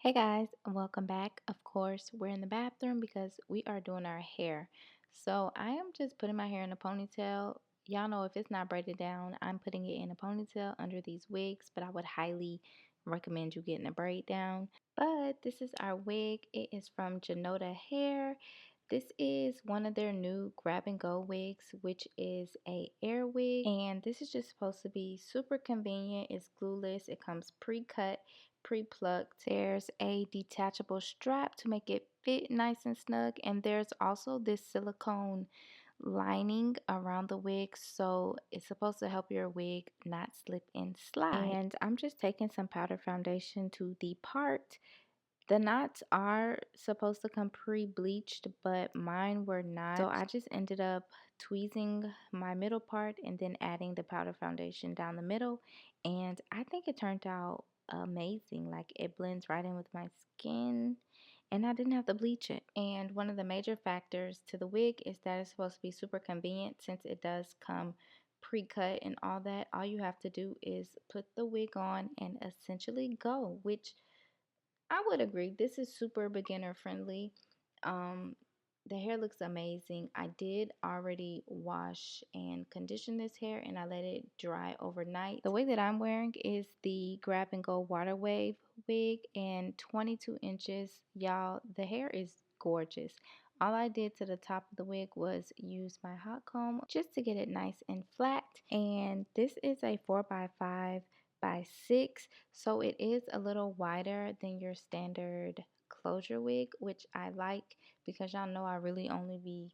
Hey guys, welcome back. Of course, we're in the bathroom because we are doing our hair. So I am just putting my hair in a ponytail. Y'all know if it's not braided down, I'm putting it in a ponytail under these wigs, but I would highly recommend you getting a braid down. But this is our wig. It is from Junoda Hair. This is one of their new grab and go wigs, which is a air wig, and this is just supposed to be super convenient. It's glueless. It comes pre-cut, pre-plucked. There's a detachable strap to make it fit nice and snug, and there's also this silicone lining around the wig, so it's supposed to help your wig not slip and slide. And I'm just taking some powder foundation to the part. The knots are supposed to come pre-bleached, but mine were not. So I just ended up tweezing my middle part and then adding the powder foundation down the middle. And I think it turned out amazing. Like, it blends right in with my skin and I didn't have to bleach it. And one of the major factors to the wig is that it's supposed to be super convenient since it does come pre-cut and all that. All you have to do is put the wig on and essentially go, which I would agree. This is super beginner friendly. Um, the hair looks amazing. I did already wash and condition this hair and I let it dry overnight. The wig that I'm wearing is the Grab and Go Water Wave wig and 22 inches. Y'all, the hair is gorgeous. All I did to the top of the wig was use my hot comb just to get it nice and flat. And this is a 4x5x6, so it is a little wider than your standard closure wig, which I like because y'all know I really only be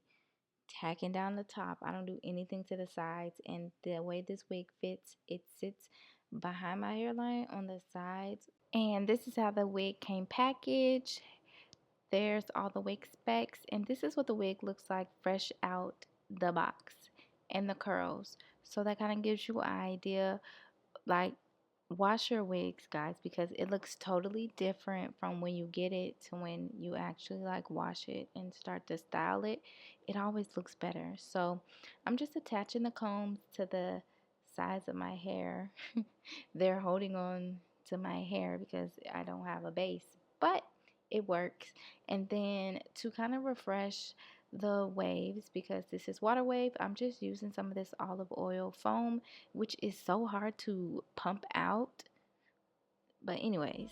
tacking down the top. I don't do anything to the sides, and the way this wig fits, it sits behind my hairline on the sides. And this is how the wig came packaged. There's all the wig specs, and this is what the wig looks like fresh out the box, and the curls. So that kind of gives you an idea. Like, wash your wigs, guys, because it looks totally different from when you get it to when you actually like wash it and start to style it. It always looks better. So I'm just attaching the combs to the sides of my hair. They're holding on to my hair because I don't have a base, but it works. And then to kind of refresh the waves, because this is water wave, I'm just using some of this olive oil foam, which is so hard to pump out. But anyways,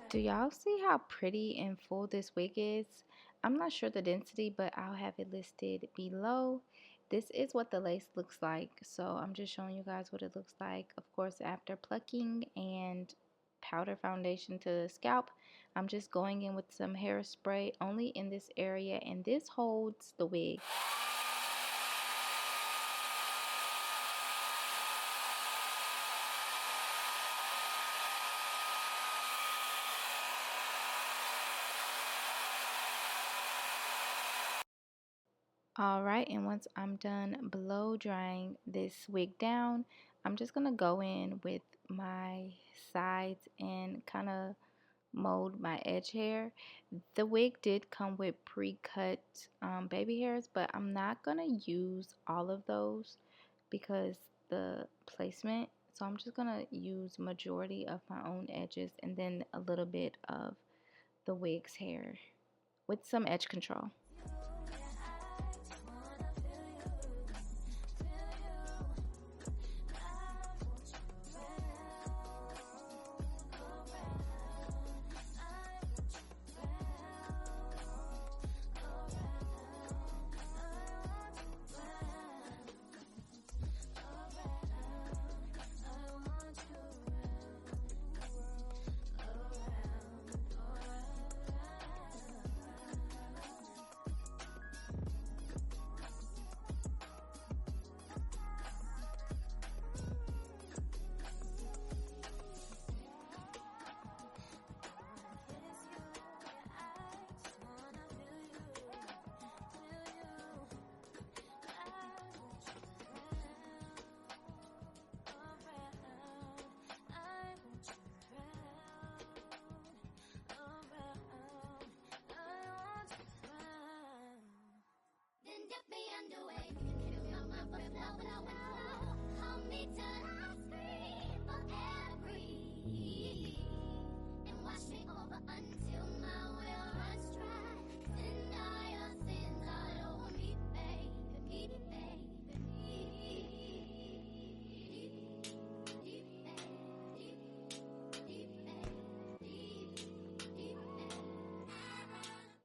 do y'all see how pretty and full this wig is? I'm not sure the density, but I'll have it listed below. This is what the lace looks like. So I'm just showing you guys what it looks like. Of course, after plucking and powder foundation to the scalp, I'm just going in with some hairspray only in this area, and this holds the wig. Alright, and once I'm done blow drying this wig down, I'm just going to go in with my sides and kind of mold my edge hair. The wig did come with pre-cut baby hairs, but I'm not going to use all of those because the placement. So I'm just going to use majority of my own edges and then a little bit of the wig's hair with some edge control.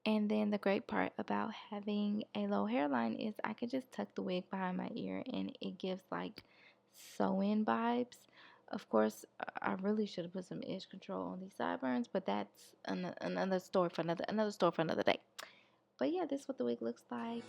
And then the great part about having a low hairline is I could just tuck the wig behind my ear and it gives like sew-in vibes. Of course, I really should have put some edge control on these sideburns, but that's another story for another day. But yeah, this is what the wig looks like.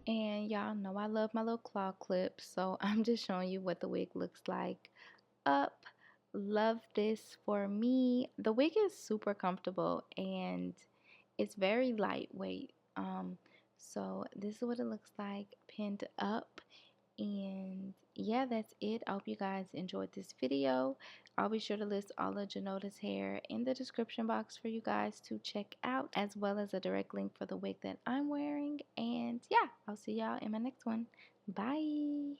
And y'all know I love my little claw clips, so I'm just showing you what the wig looks like up. Love this for me. The wig is super comfortable and it's very lightweight. So this is what it looks like pinned up. And yeah, that's it. I hope you guys enjoyed this video. I'll be sure to list all of Junoda's hair in the description box for you guys to check out, as well as a direct link for the wig that I'm wearing. And yeah, I'll see y'all in my next one. Bye.